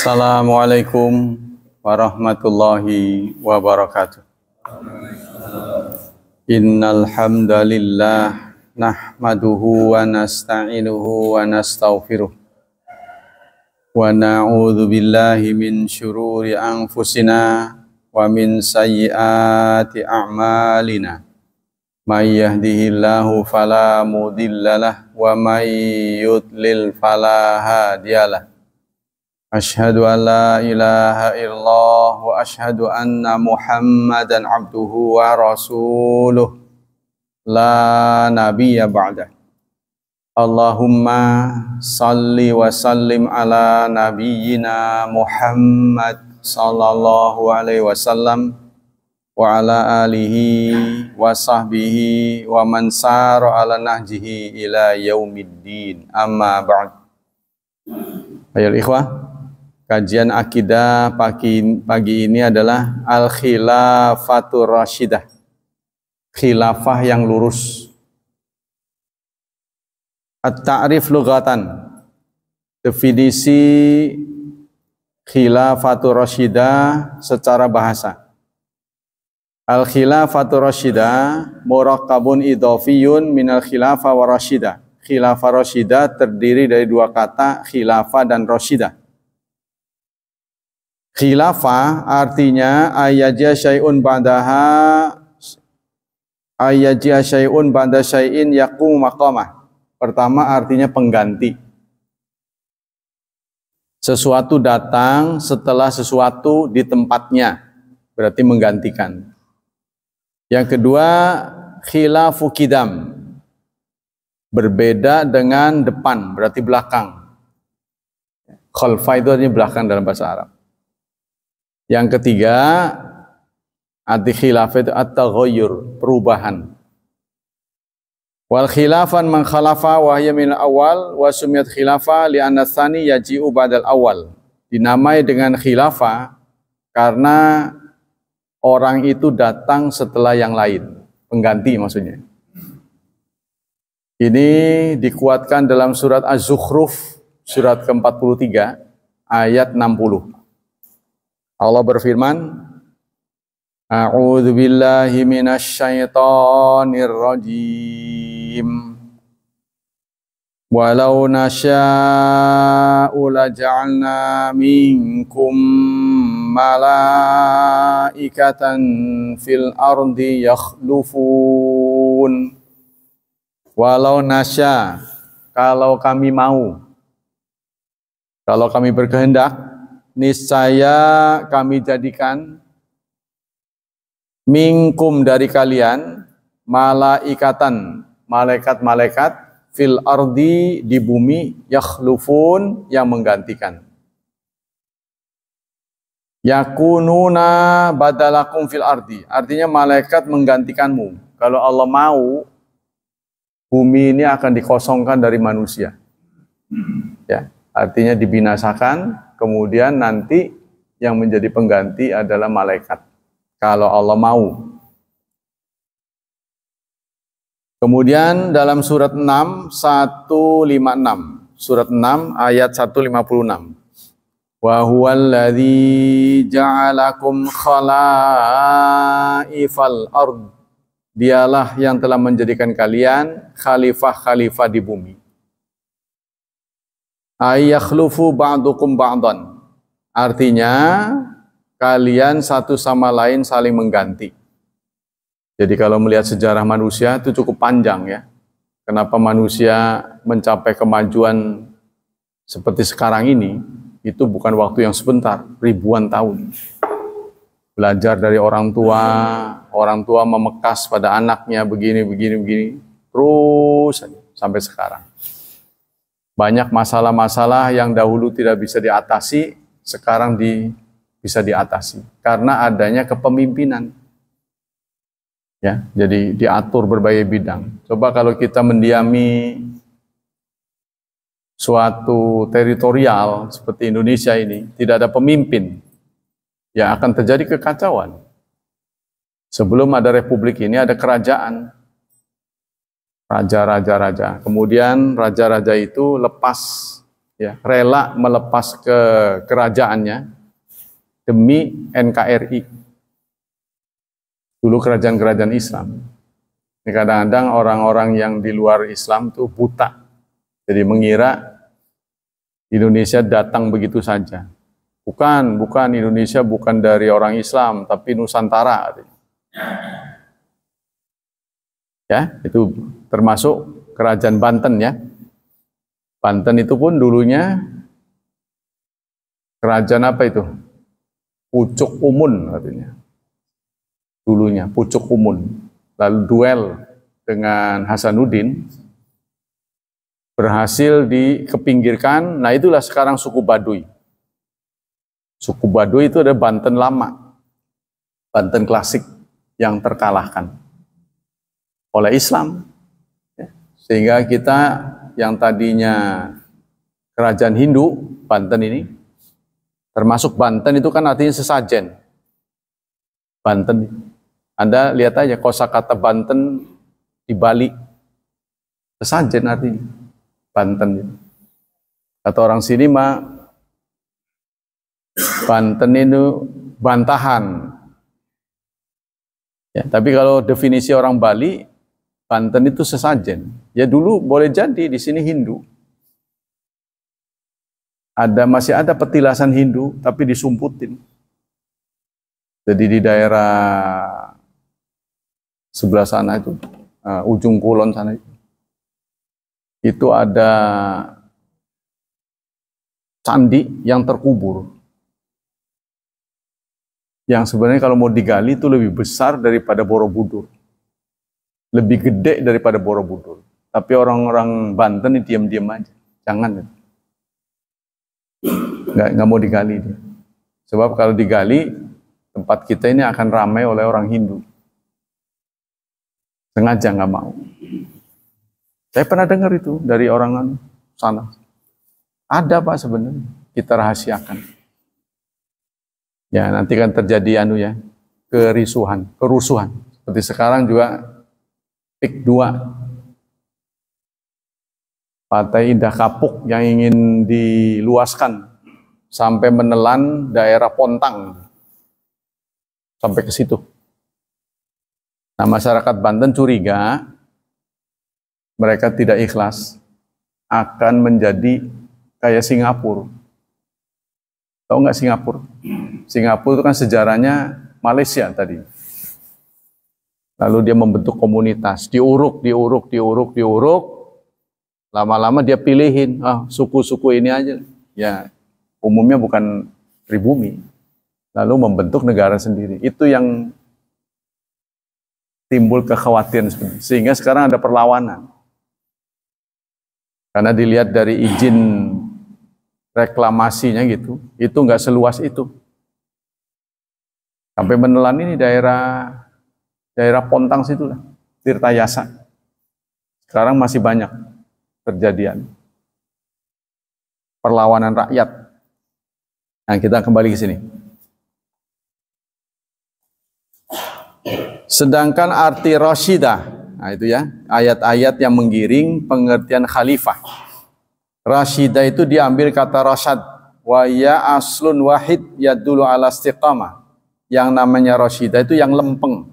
Assalamualaikum warahmatullahi wabarakatuh. Innal hamdalillah nahmaduhu wa nasta'inuhu wa nastaghfiruh wa na'udzu billahi min syururi anfusina wa min sayyiati a'malina. May yahdihillahu fala mudhillalah wa may yudlil fala hadiyalah. Asyhadu an la ilaha illallah wa asyhadu anna Muhammadan abduhu wa rasuluh la nabiyya ba'dah. Allahumma salli wa sallim ala nabiyyina Muhammad sallallahu alaihi wasallam wa ala alihi wa sahbihi wa man sara ala nahjihi ila yaumiddin. Amma ba'd. Ayo ikhwah, kajian akidah pagi ini adalah Al-Khilafatur Rasyidah, khilafah yang lurus. At-ta'rif lughatan, definisi Khilafatur Rasyidah secara bahasa. Al-Khilafatur Rasyidah murakkabun idhofiyun minal khilafah wa rasyidah. Khilafah rasyidah terdiri dari dua kata, khilafah dan rasyidah. Khilafah artinya ayyaja syai'un ba'daha, ayyaja syai'un ba'da syai'in yaqumu maqamah. Pertama artinya pengganti. Sesuatu datang setelah sesuatu di tempatnya, berarti menggantikan. Yang kedua, khilafu qidam, berbeda dengan depan, berarti belakang. Khalfa itu artinya belakang dalam bahasa Arab. Yang ketiga, arti khilafah itu at-taghayyur, perubahan. Wal khilafan man khalafa wa hiya min awal wa sumiyat khilafah li anna tsani yaji'u ba'dal awal. Dinamai dengan khilafah karena orang itu datang setelah yang lain, pengganti maksudnya. Ini dikuatkan dalam surat Az-Zukhruf, surat ke-43, ayat 60. Allah berfirman, A'udzu billahi minasy syaithanir rajim. Walau nasya'u laja'alna minkum malaikatan fil ardi yakhlufun. Walau nasya, kalau kami mau, kalau kami berkehendak, niscaya kami jadikan minkum dari kalian malaikatan, malaikat-malaikat fil ardi di bumi yakhlufun yang menggantikan. Yakununa badalakum fil ardi, artinya malaikat menggantikanmu. Kalau Allah mau, bumi ini akan dikosongkan dari manusia. Ya, artinya dibinasakan, kemudian nanti yang menjadi pengganti adalah malaikat. Kalau Allah mau. Kemudian dalam surat 6, 156. Surat 6 ayat 156. Wa huwallazi ja'alakum khalaifal ard. Dialah yang telah menjadikan kalian khalifah-khalifah di bumi. Ayakhlufu ba'dukum ba'dan. Artinya kalian satu sama lain saling mengganti. Jadi kalau melihat sejarah manusia itu cukup panjang ya. Kenapa manusia mencapai kemajuan seperti sekarang ini, itu bukan waktu yang sebentar, ribuan tahun. Belajar dari orang tua memekas pada anaknya begini, terus sampai sekarang. Banyak masalah-masalah yang dahulu tidak bisa diatasi, sekarang bisa diatasi karena adanya kepemimpinan. Ya, jadi diatur berbagai bidang. Coba kalau kita mendiami suatu teritorial seperti Indonesia ini, tidak ada pemimpin, ya akan terjadi kekacauan. Sebelum ada republik ini ada kerajaan. raja-raja. Kemudian raja-raja itu lepas ya, rela melepas ke kerajaannya demi NKRI. Dulu kerajaan-kerajaan Islam. Kadang-kadang orang-orang yang di luar Islam tuh buta. Jadi mengira Indonesia datang begitu saja. Bukan Indonesia bukan dari orang Islam, tapi Nusantara. Ya, itu termasuk kerajaan Banten ya. Banten itu pun dulunya kerajaan apa itu? Pucuk Umun katanya. Dulunya Pucuk Umun. Lalu duel dengan Hasanuddin, berhasil dikepinggirkan. Nah itulah sekarang suku Baduy. Suku Baduy itu ada Banten lama, Banten klasik yang terkalahkan oleh Islam. Sehingga kita yang tadinya kerajaan Hindu, Banten ini, termasuk Banten itu kan artinya sesajen. Banten, Anda lihat aja kosakata Banten di Bali, sesajen artinya Banten. Kata orang sini mah Banten itu bantahan. Ya, tapi kalau definisi orang Bali, Banten itu sesajen. Ya dulu boleh jadi di sini Hindu. Masih ada petilasan Hindu, tapi disumputin. Jadi di daerah sebelah sana itu, ujung kulon sana itu ada candi yang terkubur. Yang sebenarnya kalau mau digali itu lebih besar daripada Borobudur. Lebih gede daripada Borobudur. Tapi orang-orang Banten ini diam-diam aja. Jangan. Nggak mau digali dia. Sebab kalau digali, tempat kita ini akan ramai oleh orang Hindu. Sengaja nggak mau. Saya pernah dengar itu dari orang sana. Ada Pak sebenarnya. Kita rahasiakan. Ya nanti kan terjadi kerusuhan. Seperti sekarang juga PIK 2. Partai Indah Kapuk yang ingin diluaskan sampai menelan daerah Pontang. Sampai ke situ. Nah masyarakat Banten curiga mereka tidak ikhlas akan menjadi kayak Singapura. Tahu nggak Singapura? Singapura itu kan sejarahnya Malaysia tadi. Lalu dia membentuk komunitas, diuruk. Lama-lama dia pilihin, suku-suku ini aja. Ya, umumnya bukan pribumi. Lalu membentuk negara sendiri. Itu yang timbul kekhawatiran sebenarnya. Sehingga sekarang ada perlawanan. Karena dilihat dari izin reklamasinya gitu, itu nggak seluas itu. Sampai menelan ini daerah Pontang situ lah, Tirtayasa. Sekarang masih banyak terjadian perlawanan rakyat. Nah, kita kembali ke sini. Sedangkan arti Rasyidah, nah itu ya, ayat-ayat yang menggiring pengertian khalifah. Rasyidah itu diambil kata rasyad, wa ya aslun wahid yadulu ala istiqamah. Yang namanya Rasyidah itu yang lempeng.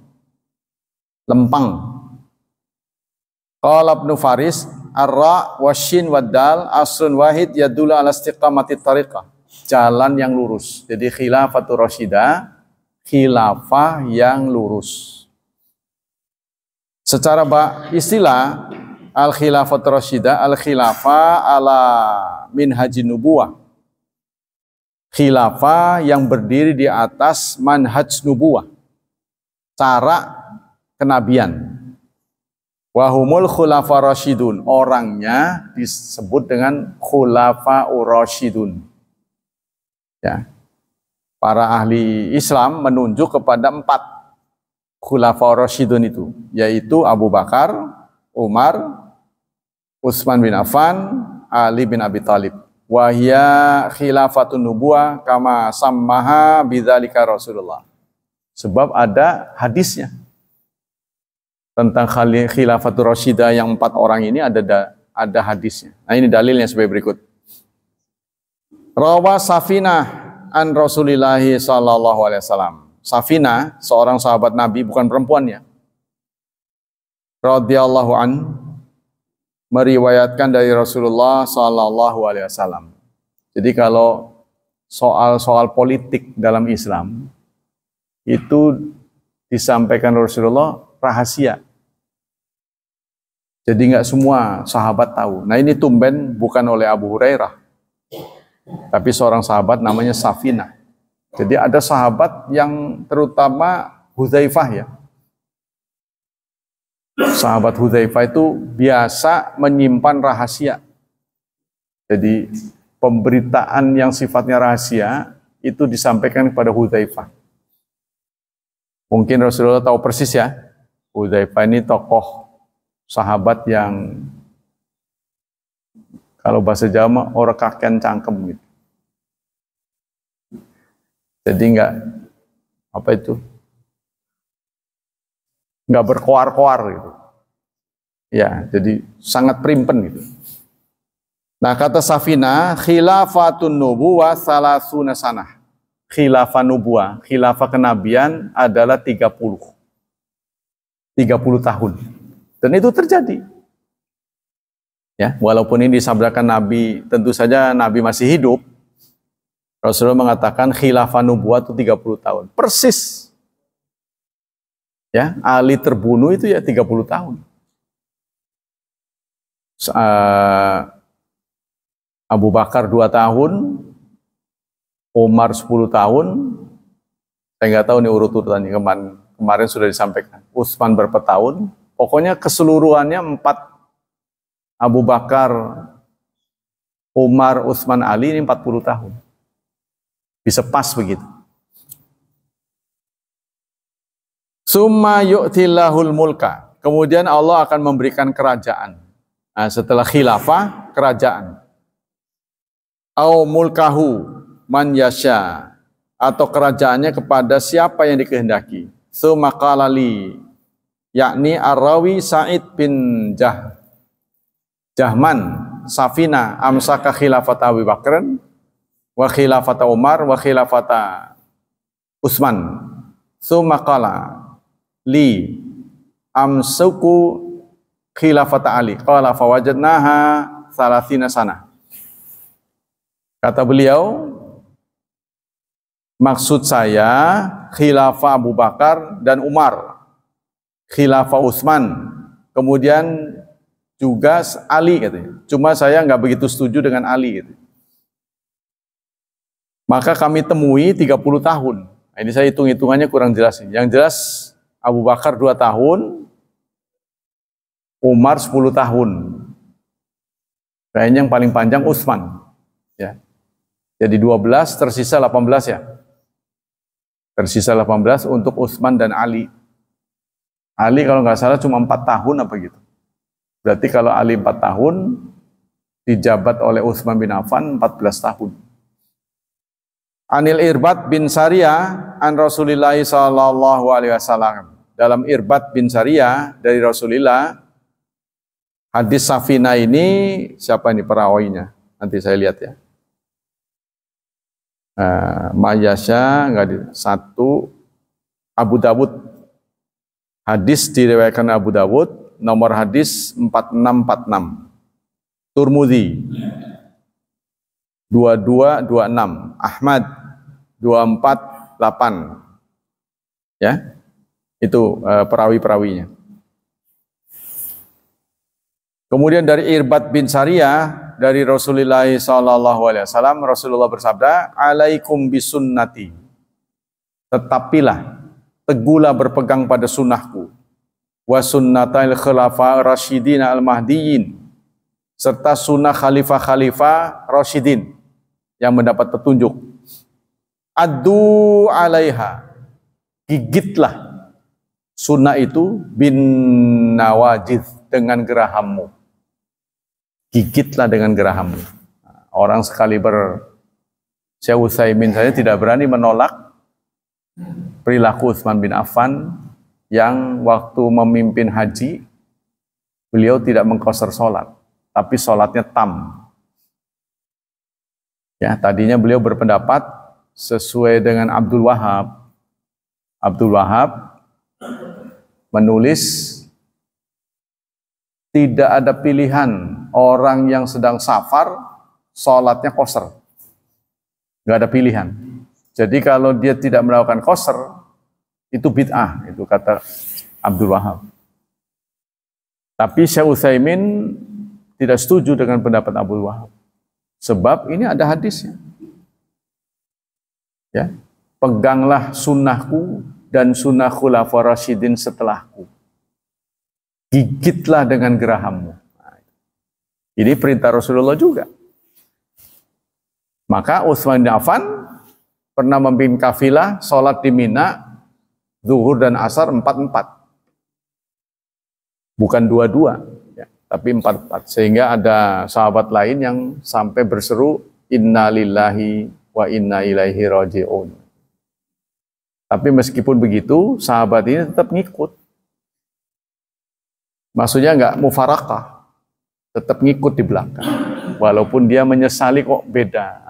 Qala Ibnu Faris, ar-ra wasyin waddal aslun wahid yadulu ala istiqamati tariqah. Jalan yang lurus. Jadi khilafatur rasyidah, khilafah yang lurus. Secara istilah al-khilafatur rasyidah, al-khilafah ala minhajin nubuwah. Khilafah yang berdiri di atas manhaj nubuwah. Cara kenabian. Wahumul khulafa rasyidun. Orangnya disebut dengan khulafa rasyidun. Ya. Para ahli Islam menunjuk kepada 4 khulafa rasyidun itu, yaitu Abu Bakar, Umar, Utsman bin Affan, Ali bin Abi Thalib. Wahya khilafatun nubuwah kama sammaha bidzalika Rasulullah. Sebab ada hadisnya tentang khilafatur rasyidah yang 4 orang ini, ada hadisnya. Nah ini dalilnya sebagai berikut. Rawa Safinah an Rasulillahi sallallahu alaihi wasallam. Safinah, seorang sahabat Nabi, bukan perempuan ya, radhiyallahu an, meriwayatkan dari Rasulullah sallallahu alaihi wasallam. Jadi kalau soal-soal politik dalam Islam itu disampaikan Rasulullah rahasia. Jadi nggak semua sahabat tahu. Nah ini tumben bukan oleh Abu Hurairah, tapi seorang sahabat namanya Safinah. Jadi ada sahabat yang terutama Hudzaifah ya. Sahabat Hudzaifah itu biasa menyimpan rahasia. Jadi pemberitaan yang sifatnya rahasia itu disampaikan kepada Hudzaifah. Mungkin Rasulullah tahu persis ya, Hudzaifah ini tokoh sahabat yang kalau bahasa Jawa orang kakean cangkem gitu. Jadi enggak apa itu? Enggak berkoar-koar gitu. Ya, jadi sangat primpen gitu. Nah, kata Safinah, khilafatun nubuwah salasuna sanah. Khilafah nubuwah, khilafah kenabian adalah 30 tahun. Dan itu terjadi. Ya, walaupun ini disabdakan Nabi, tentu saja Nabi masih hidup. Rasulullah mengatakan khilafah nubuwah itu 30 tahun. Persis. Ya, Ali terbunuh itu ya 30 tahun. Abu Bakar 2 tahun, Umar 10 tahun, saya nggak tahu nih urut-urutannya, kemarin sudah disampaikan. Utsman berapa tahun, pokoknya keseluruhannya 4, Abu Bakar, Umar, Utsman, Ali ini 40 tahun. Bisa pas begitu. Summa yu'tillahul mulka. Kemudian Allah akan memberikan kerajaan. Nah, setelah khilafah, kerajaan. Au mulkahu man yasha, atau kerajaannya kepada siapa yang dikehendaki. Summa qala li, yakni Ar-Rawi Sa'id bin Jahman Safinah amsaka khilafata Abu Bakr wa khilafata Umar wa khilafata Utsman. Summa qala li amsuku khilafata Ali qala fawajadnaha 30 sana. Kata beliau, maksud saya khilafah Abu Bakar dan Umar, khilafah Utsman, kemudian juga Ali katanya. Cuma saya nggak begitu setuju dengan Ali gitu. Maka kami temui 30 tahun. Nah, ini saya hitung-hitungannya kurang jelas. Yang jelas Abu Bakar 2 tahun, Umar 10 tahun. Kayaknya yang paling panjang Utsman. Ya. Jadi 12 tersisa 18 ya. Tersisa 18 untuk Utsman dan Ali. Ali kalau nggak salah cuma 4 tahun apa gitu. Berarti kalau Ali 4 tahun, dijabat oleh Utsman bin Affan 14 tahun. Anil Irbad bin Sariyah an Rasulillah sallallahu alaihi wasallam. Dalam Irbad bin Sariyah dari Rasulullah, hadis Safinah ini siapa ini perawinya? Nanti saya lihat ya. Mayasya enggak di satu, Abu Dawud. Hadis diriwayatkan Abu Dawud, nomor hadis 4646. Turmudi 2226, Ahmad 248. Ya. Itu perawi-perawinya. Kemudian dari Irbad bin Sariyah dari Rasulullah SAW, Rasulullah bersabda, "Alaikum bisunnati." Tetapilah, teguhlah berpegang pada sunnahku. Wa sunnatal khulafa rasyidin al-mahdiyyin, serta sunnah khalifah-khalifah rasyidin yang mendapat petunjuk. Addu 'alaiha, gigitlah sunnah itu bin nawajid, dengan gerahammu. Gigitlah dengan gerahammu. Orang sekaliber Syekh Utsaimin saja tidak berani menolak perilaku Utsman bin Affan yang waktu memimpin haji, beliau tidak mengqasar sholat, tapi sholatnya tam. Ya, tadinya beliau berpendapat sesuai dengan Abdul Wahab. Abdul Wahab menulis tidak ada pilihan orang yang sedang safar sholatnya qasar. Nggak ada pilihan. Jadi kalau dia tidak melakukan qasar itu bid'ah, itu kata Abdul Wahab. Tapi Syekh Utsaimin tidak setuju dengan pendapat Abdul Wahab. Sebab ini ada hadisnya. Ya, peganglah sunnahku dan sunnah khulafaur rasyidin setelahku. Gigitlah dengan gerahammu. Ini perintah Rasulullah juga. Maka Utsman bin Affan pernah memimpin kafilah sholat di Mina, zuhur dan asar 4-4. Bukan 2-2. Tapi 4-4, sehingga ada sahabat lain yang sampai berseru inna lillahi wa inna ilaihi raji'un. Tapi meskipun begitu, sahabat ini tetap ngikut. Maksudnya nggak mufarakah, tetap ngikut di belakang. Walaupun dia menyesali kok beda.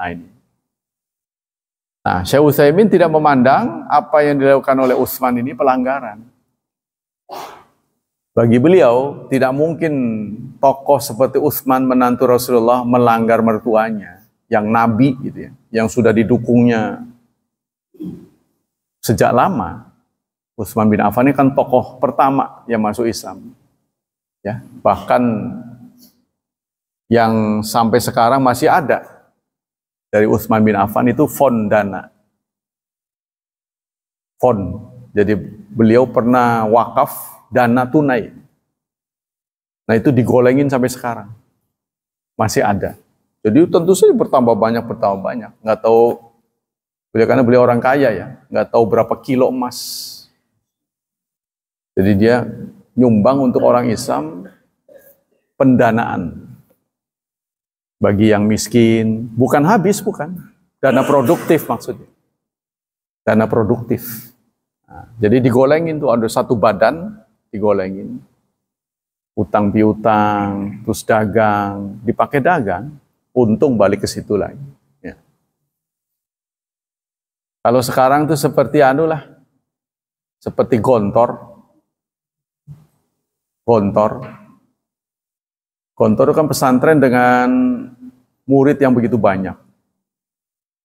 Nah, Syekh Utsaimin tidak memandang apa yang dilakukan oleh Utsman ini pelanggaran. Bagi beliau, tidak mungkin tokoh seperti Utsman menantu Rasulullah melanggar mertuanya, yang nabi gitu ya, yang sudah didukungnya sejak lama. Utsman bin Affan ini kan tokoh pertama yang masuk Islam. Ya, bahkan yang sampai sekarang masih ada dari Utsman bin Affan itu fond dana. Fond. Jadi beliau pernah wakaf dana tunai. Nah itu digolengin sampai sekarang. Masih ada. Jadi tentu saja bertambah banyak. Nggak tahu, karena beliau orang kaya ya, nggak tahu berapa kilo emas. Jadi dia nyumbang untuk orang Islam pendanaan. Bagi yang miskin, bukan habis, bukan. Dana produktif maksudnya. Dana produktif. Nah, jadi digolengin tuh, ada satu badan, digolengin, utang piutang, terus dagang, dipakai dagang, untung balik ke situ lagi. Ya. Kalau sekarang tuh seperti seperti gontor itu kan pesantren dengan murid yang begitu banyak.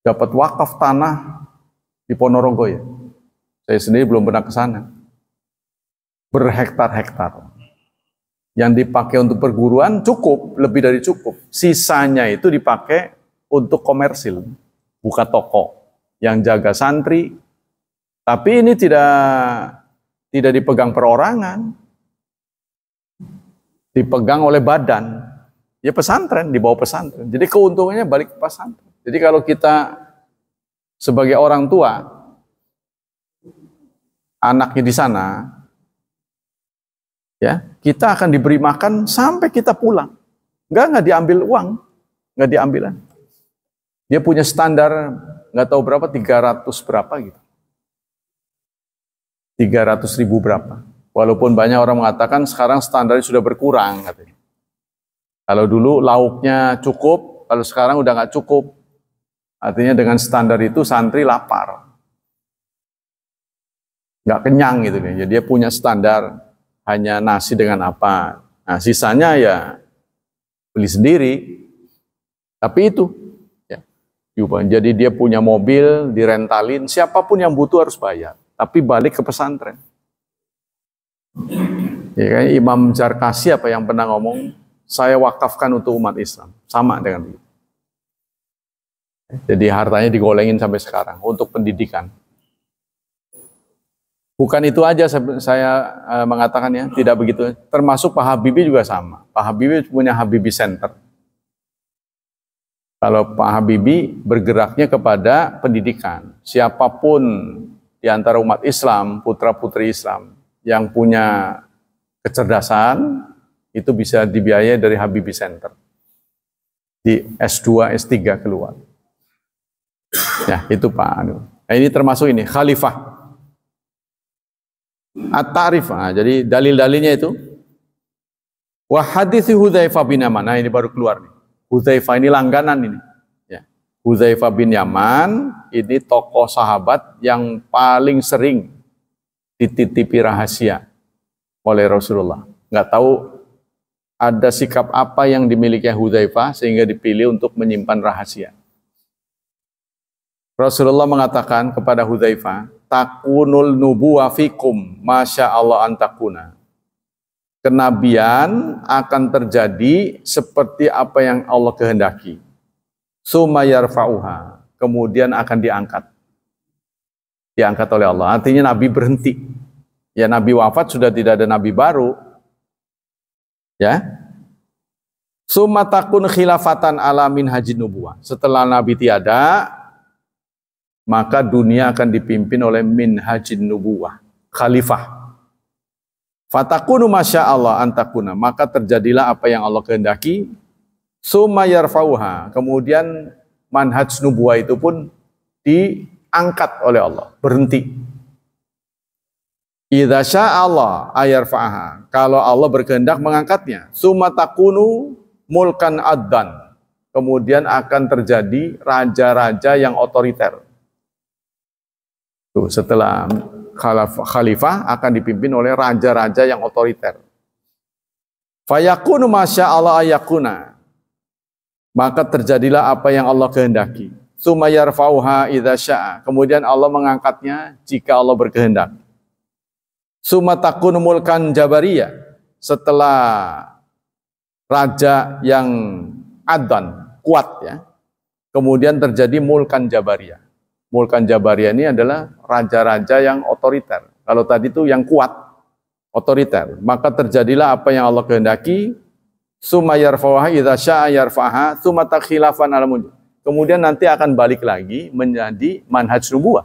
Dapat wakaf tanah di Ponorogo ya. Saya sendiri belum pernah ke sana. Berhektar-hektar. Yang dipakai untuk perguruan cukup, lebih dari cukup. Sisanya itu dipakai untuk komersil, buka toko, yang jaga santri. Tapi ini tidak dipegang perorangan, dipegang oleh badan. Ya pesantren, dibawa pesantren. Jadi keuntungannya balik ke pesantren. Jadi kalau kita sebagai orang tua, anaknya di sana, ya, kita akan diberi makan sampai kita pulang. Nggak diambil uang, nggak diambilan. Dia punya standar, nggak tahu berapa, 300 berapa gitu. 300.000 berapa. Walaupun banyak orang mengatakan sekarang standarnya sudah berkurang katanya. Kalau dulu lauknya cukup, kalau sekarang udah nggak cukup. Artinya dengan standar itu santri lapar. Nggak kenyang gitu. Jadi dia punya standar. Hanya nasi dengan apa. Nah sisanya ya beli sendiri. Tapi itu. Ya. Jadi dia punya mobil, direntalin. Siapapun yang butuh harus bayar. Tapi balik ke pesantren. Ya, kayak Imam Zarkasi apa yang pernah ngomong, saya wakafkan untuk umat Islam. Sama dengan itu. Jadi hartanya digolengin sampai sekarang untuk pendidikan. Bukan itu aja saya mengatakannya, tidak begitu. Termasuk Pak Habibie juga sama. Pak Habibie punya Habibie Center. Kalau Pak Habibie bergeraknya kepada pendidikan. Siapapun di antara umat Islam, putra-putri Islam, yang punya kecerdasan, itu bisa dibiayai dari Habibie Center. Di S2, S3 keluar. Ya, itu Pak Anu. Nah, ini termasuk ini, khalifah. At-Ta'rif, jadi dalil-dalilnya itu wa hadits Hudzaifah bin Yaman. Nah ini baru keluar nih. Hudzaifah ini langganan ini. Ya. Hudzaifah bin Yaman ini tokoh sahabat yang paling sering dititipi rahasia oleh Rasulullah. Nggak tahu ada sikap apa yang dimiliki Hudzaifah sehingga dipilih untuk menyimpan rahasia. Rasulullah mengatakan kepada Hudzaifah, takunul nubuwah fikum, masya Allah antakuna. Kenabian akan terjadi seperti apa yang Allah kehendaki. Summa yarfa'uha, kemudian akan diangkat. Diangkat oleh Allah, artinya Nabi berhenti. Ya, Nabi wafat, sudah tidak ada Nabi baru. Ya. Summa takun khilafatan ala minhajin nubuwah. Setelah Nabi tiada, maka dunia akan dipimpin oleh minhajin nubuwah, khalifah. Fatakunu masya Allah antakuna, maka terjadilah apa yang Allah kehendaki. Summa yarfa'uha, kemudian manhaj nubuwah itu pun diangkat oleh Allah, berhenti. Idza sya'allah ayarfa'aha, kalau Allah berkehendak mengangkatnya. Summa takunu mulkan addan, kemudian akan terjadi raja-raja yang otoriter. Tuh, setelah khalifah akan dipimpin oleh raja-raja yang otoriter. Fayakunu masya Allah ayakuna, maka terjadilah apa yang Allah kehendaki. Summa yarfa'uha idza syaa, kemudian Allah mengangkatnya jika Allah berkehendak. Summa takunu mulkan jabariyah, setelah raja yang adan, kuat ya, kemudian terjadi mulkan jabariyah. Mulkan jabariyah ini adalah raja-raja yang otoriter. Kalau tadi itu yang kuat, otoriter. Maka terjadilah apa yang Allah kehendaki. Summa yarfa'uha idza syaa yarfa'ha, summa takhilafan ala mujud. Kemudian nanti akan balik lagi menjadi manhaj nubuwah.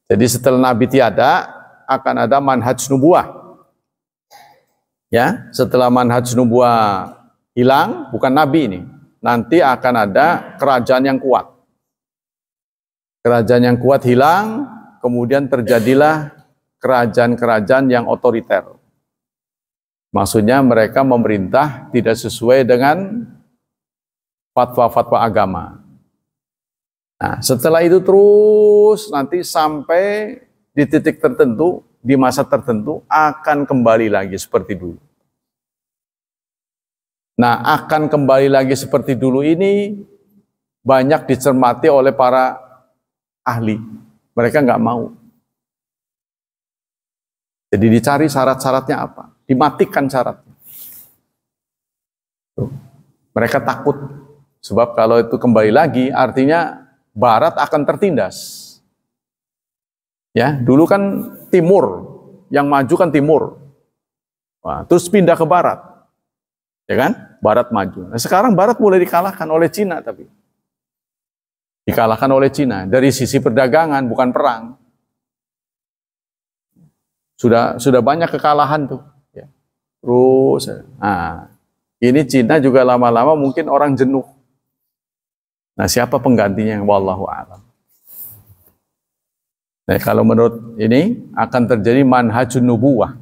Jadi setelah Nabi tiada, akan ada manhaj nubuwah. Ya, setelah manhaj nubuwah hilang, bukan Nabi ini. Nanti akan ada kerajaan yang kuat. Kerajaan yang kuat hilang, kemudian terjadilah kerajaan-kerajaan yang otoriter. Maksudnya mereka memerintah tidak sesuai dengan fatwa-fatwa agama. Nah, setelah itu terus nanti sampai di titik tertentu, di masa tertentu akan kembali lagi seperti dulu. Nah, akan kembali lagi seperti dulu ini banyak dicermati oleh para ahli. Mereka nggak mau. Jadi dicari syarat-syaratnya apa? Dimatikan syaratnya. Tuh. Mereka takut. Sebab kalau itu kembali lagi, artinya Barat akan tertindas. Ya, dulu kan Timur, yang maju kan Timur. Wah, terus pindah ke Barat. Ya kan? Barat maju. Nah, sekarang Barat mulai dikalahkan oleh Cina tapi. Dikalahkan oleh Cina dari sisi perdagangan, bukan perang. Sudah banyak kekalahan tuh. Ya. Terus, nah, ini Cina juga lama-lama mungkin orang jenuh. Nah, siapa penggantinya? Wallahu a'lam. Nah, kalau menurut ini akan terjadi manhajun nubuwah.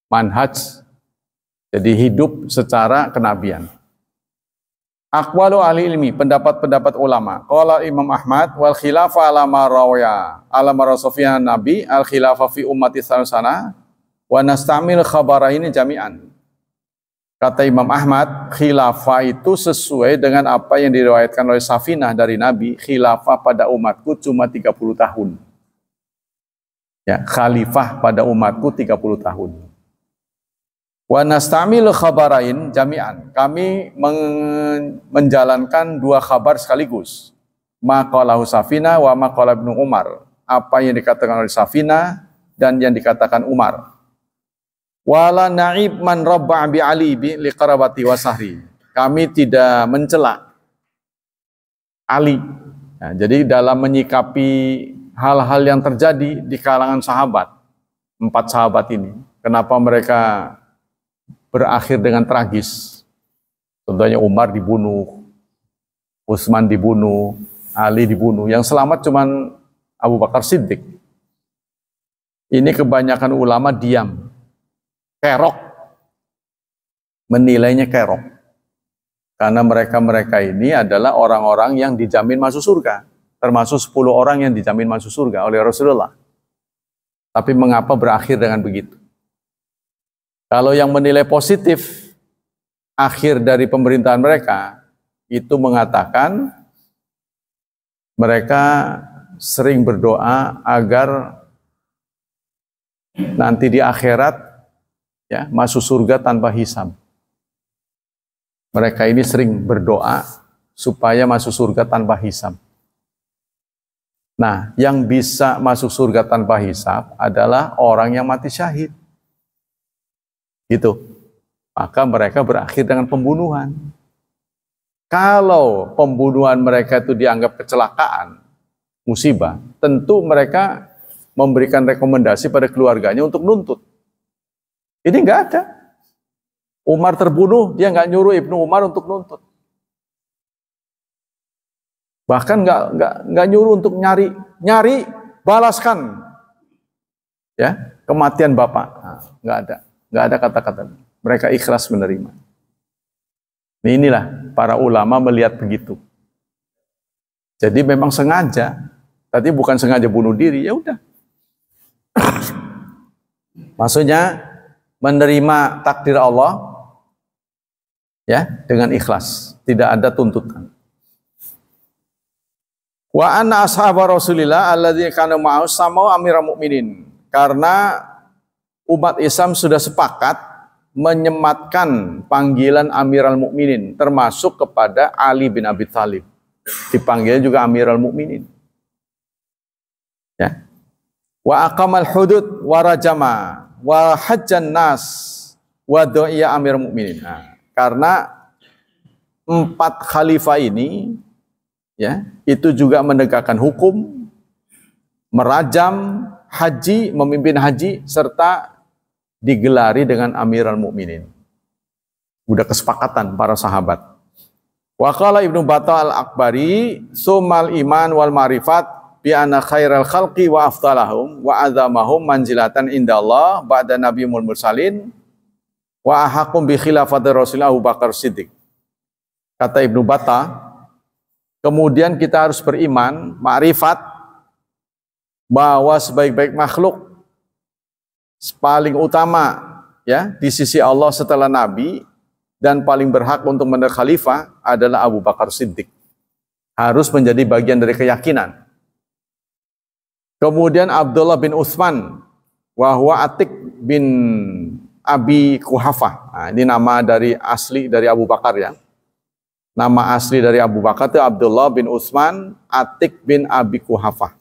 Manhaj, jadi hidup secara kenabian. Aqwalu ahli ilmi, pendapat-pendapat ulama. Qala Imam Ahmad wal khilafah ala ma rawaya ala marasofiyah nabi al khilafah fi ummati sana wa nastamil khabaraini jami'an. Kata Imam Ahmad, khilafah itu sesuai dengan apa yang diriwayatkan oleh Safinah dari Nabi, khilafah pada umatku cuma 30 tahun. Ya, khalifah pada umatku 30 tahun. Wa nastamil khabarain jami'an. Kami menjalankan dua kabar sekaligus. Maqalahu Safinah wa maqala Ibnu Umar. Apa yang dikatakan oleh Safinah dan yang dikatakan Umar. Wala na'ib man rabba bi Ali bi liqarabati wa sahri. Kami tidak mencela Ali. Nah, jadi dalam menyikapi hal-hal yang terjadi di kalangan sahabat, 4 sahabat ini, kenapa mereka berakhir dengan tragis? Contohnya Umar dibunuh, Utsman dibunuh, Ali dibunuh. Yang selamat cuman Abu Bakar Siddiq. Ini kebanyakan ulama diam, kerok, menilainya kerok. Karena mereka-mereka ini adalah orang-orang yang dijamin masuk surga. Termasuk 10 orang yang dijamin masuk surga oleh Rasulullah. Tapi mengapa berakhir dengan begitu? Kalau yang menilai positif akhir dari pemerintahan mereka, itu mengatakan mereka sering berdoa agar nanti di akhirat ya masuk surga tanpa hisab. Mereka ini sering berdoa supaya masuk surga tanpa hisab. Nah, yang bisa masuk surga tanpa hisab adalah orang yang mati syahid. Gitu. Maka mereka berakhir dengan pembunuhan. Kalau pembunuhan mereka itu dianggap kecelakaan, musibah, tentu mereka memberikan rekomendasi pada keluarganya untuk nuntut. Ini nggak ada. Umar terbunuh, dia nggak nyuruh Ibnu Umar untuk nuntut. Bahkan nggak nyuruh untuk nyari balaskan ya kematian bapak. Nah, nggak ada kata-kata. Mereka ikhlas menerima. Inilah para ulama melihat begitu. Jadi memang sengaja, tadi bukan sengaja bunuh diri, ya udah. Maksudnya menerima takdir Allah ya dengan ikhlas, tidak ada tuntutan. Wa anna ashabar Rasulillah alladzina kanu ma'ahu samau amiral mukminin. Karena umat Islam sudah sepakat menyematkan panggilan Amiral Mukminin termasuk kepada Ali bin Abi Thalib. Dipanggil juga Amiral Mukminin. Ya. Wa aqamal hudud wa rajama wa hajjan nas wa du'iya Amirul Mukminin. Nah, karena 4 khalifah ini ya, itu juga menegakkan hukum, merajam, haji, memimpin haji serta digelari dengan Amirul Mukminin. Udah kesepakatan para sahabat. Wa qala Ibnu Battah al-Akbari sumal iman wal ma'rifat bi anna khairal khalqi wa afdalahum wa azamahum manzilatan indallah ba'da nabiyul mursalin wa ahaqum bi khilafati Rasulullah Abu Bakar Siddiq. Kata Ibnu Battah, kemudian kita harus beriman, ma'rifat bahwa sebaik-baik makhluk paling utama ya di sisi Allah setelah Nabi dan paling berhak untuk menjadi khalifah adalah Abu Bakar Siddiq. Harus menjadi bagian dari keyakinan. Kemudian Abdullah bin Utsman wa huwa Atik bin Abi Quhafah. Nah, ini nama dari asli dari Abu Bakar ya. Nama asli dari Abu Bakar itu Abdullah bin Utsman Atik bin Abi Quhafah.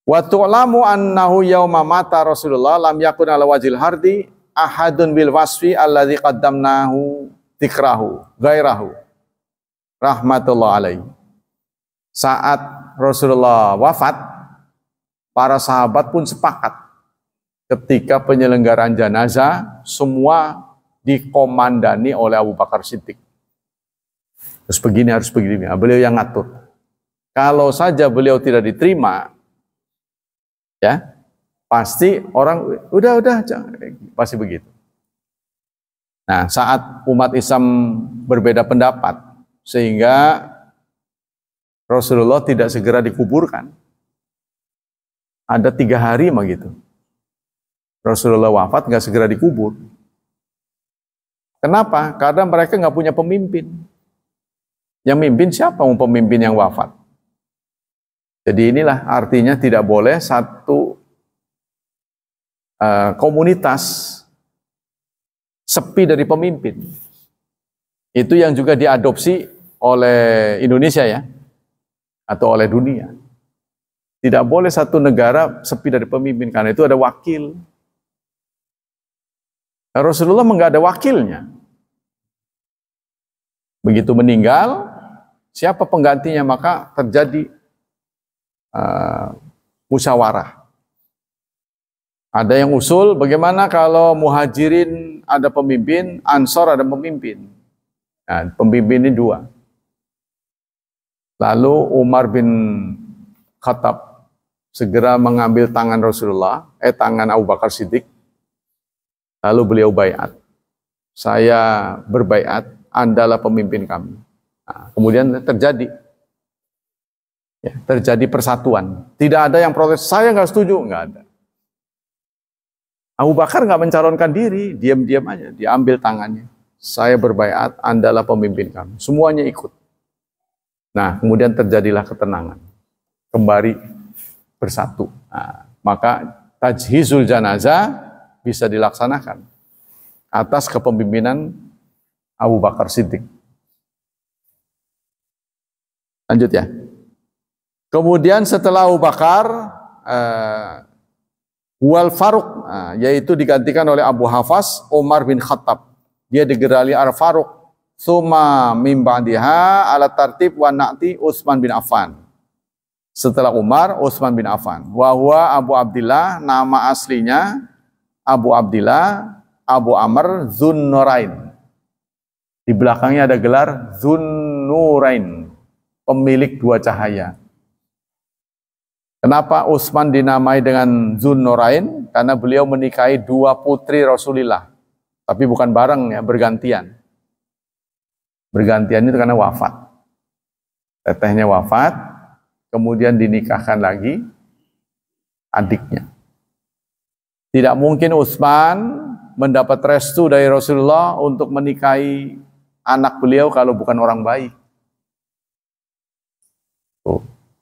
Wa tu'lamu annahu yauma mata Rasulullah lam yakun ala wajhil hardi ahadun bil wasfi alladzi qaddamnahu dzikrahu ghairahu rahmatullah alaihi. Saat Rasulullah wafat, para sahabat pun sepakat ketika penyelenggaraan jenazah semua dikomandani oleh Abu Bakar Siddiq. Harus begini, harus begini. Beliau yang ngatur. Kalau saja beliau tidak diterima, ya pasti orang udah pasti begitu. Nah, saat umat Islam berbeda pendapat sehingga Rasulullah tidak segera dikuburkan, ada 3 hari mah gitu. Rasulullah wafat nggak segera dikubur. Kenapa? Karena mereka nggak punya pemimpin. Yang mimpin siapa? Pemimpin yang wafat. Jadi inilah artinya tidak boleh satu komunitas sepi dari pemimpin. Itu yang juga diadopsi oleh Indonesia ya, atau oleh dunia. Tidak boleh satu negara sepi dari pemimpin, karena itu ada wakil. Rasulullah nggak ada wakilnya. Begitu meninggal, siapa penggantinya? Maka terjadi musyawarah. Ada yang usul bagaimana kalau muhajirin ada pemimpin, ansor ada pemimpin. Nah, pemimpin ini 2. Lalu Umar bin Khattab segera mengambil tangan Rasulullah, tangan Abu Bakar Siddiq. Lalu beliau baiat. Saya berbaiat Andalah pemimpin kami. Nah, kemudian terjadi persatuan. Tidak ada yang protes, saya nggak setuju, nggak ada. Abu Bakar nggak mencalonkan diri, diam-diam aja, diambil tangannya. Saya berbaiat, Andalah pemimpin kami. Semuanya ikut. Nah, kemudian terjadilah ketenangan. Kembali bersatu. Nah, maka tajhizul janazah bisa dilaksanakan atas kepemimpinan Abu Bakar Siddiq. Lanjut ya. Kemudian setelah Abu Bakar, wal Faruq, yaitu digantikan oleh Abu Hafs Umar bin Khattab. Dia digerali Al-Faruq. Suma mim ba'diha ala tartib wa na'ti Utsman bin Affan. Setelah Umar, Utsman bin Affan. Wa huwa Abu Abdillah, nama aslinya Abu Abdillah, Abu Amr Dzunnurain. Di belakangnya ada gelar Dzunnurain, pemilik dua cahaya. Kenapa Utsman dinamai dengan Dzunnurain? Karena beliau menikahi dua putri Rasulullah. Tapi bukan bareng ya, bergantian. Bergantian itu karena wafat. Tetehnya wafat, kemudian dinikahkan lagi adiknya. Tidak mungkin Utsman mendapat restu dari Rasulullah untuk menikahi anak beliau kalau bukan orang baik.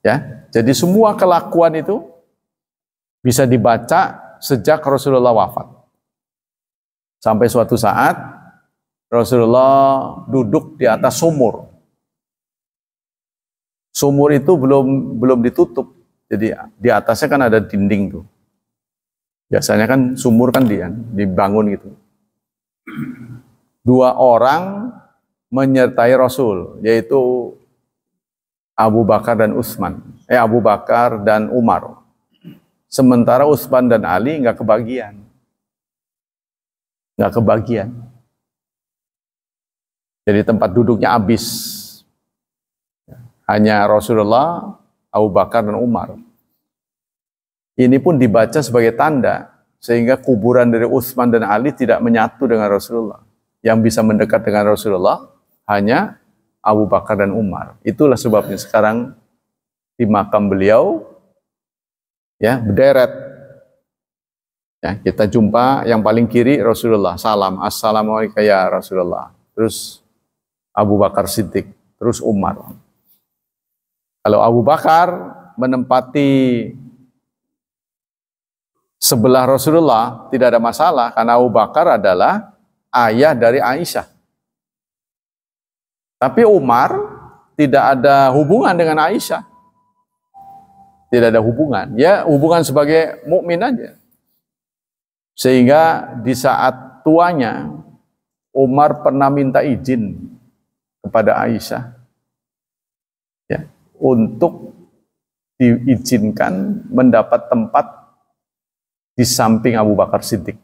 Ya, jadi semua kelakuan itu bisa dibaca sejak Rasulullah wafat. Sampai suatu saat Rasulullah duduk di atas sumur. Sumur itu belum ditutup. Jadi di atasnya kan ada dinding tuh. Biasanya kan sumur kan dibangun gitu. Dua orang menyertai Rasul, yaitu Abu Bakar dan Utsman. Abu Bakar dan Umar. Sementara Utsman dan Ali nggak kebagian. Nggak kebagian. Jadi tempat duduknya habis. Hanya Rasulullah, Abu Bakar dan Umar. Ini pun dibaca sebagai tanda sehingga kuburan dari Utsman dan Ali tidak menyatu dengan Rasulullah. Yang bisa mendekat dengan Rasulullah hanya Abu Bakar dan Umar. Itulah sebabnya sekarang di makam beliau ya berderet. Ya, kita jumpa yang paling kiri Rasulullah, salam, assalamualaikum ya Rasulullah. Terus Abu Bakar Siddiq, terus Umar. Kalau Abu Bakar menempati sebelah Rasulullah tidak ada masalah karena Abu Bakar adalah ayah dari Aisyah. Tapi Umar tidak ada hubungan dengan Aisyah. Tidak ada hubungan. Ya, hubungan sebagai mukmin aja. Sehingga di saat tuanya Umar pernah minta izin kepada Aisyah ya, untuk diizinkan mendapat tempat di samping Abu Bakar Siddiq.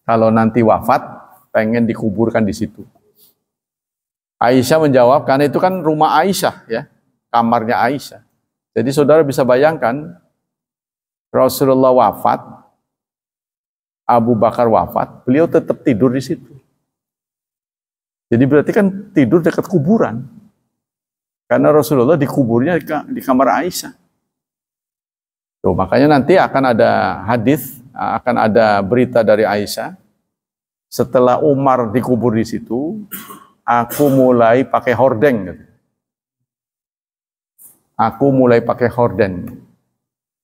Kalau nanti wafat, pengen dikuburkan di situ. Aisyah menjawab, karena itu kan rumah Aisyah ya, kamarnya Aisyah. Jadi saudara bisa bayangkan Rasulullah wafat, Abu Bakar wafat, beliau tetap tidur di situ. Jadi berarti kan tidur dekat kuburan. Karena Rasulullah dikuburnya di kamar Aisyah. Tuh, makanya nanti akan ada hadis, akan ada berita dari Aisyah. Setelah Umar dikubur di situ, aku mulai pakai hordeng. Aku mulai pakai hordeng,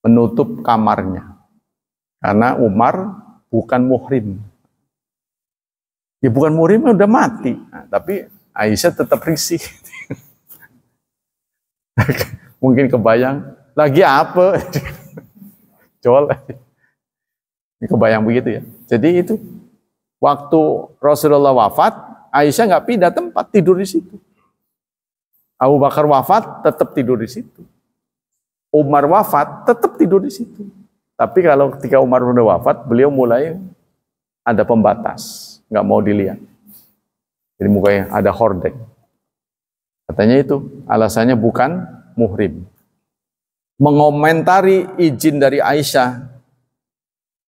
menutup kamarnya. Karena Umar bukan muhrim. Ya bukan muhrim kan udah mati. Nah, tapi Aisyah tetap risih. Mungkin kebayang, lagi apa? Jol. Ini kebayang begitu ya. Jadi itu, waktu Rasulullah wafat, Aisyah nggak pindah tempat, tidur di situ. Abu Bakar wafat, tetap tidur di situ. Umar wafat, tetap tidur di situ. Tapi kalau ketika Umar sudah wafat, beliau mulai ada pembatas, nggak mau dilihat. Jadi mukanya ada hordeng. Katanya itu alasannya bukan muhrim. Mengomentari izin dari Aisyah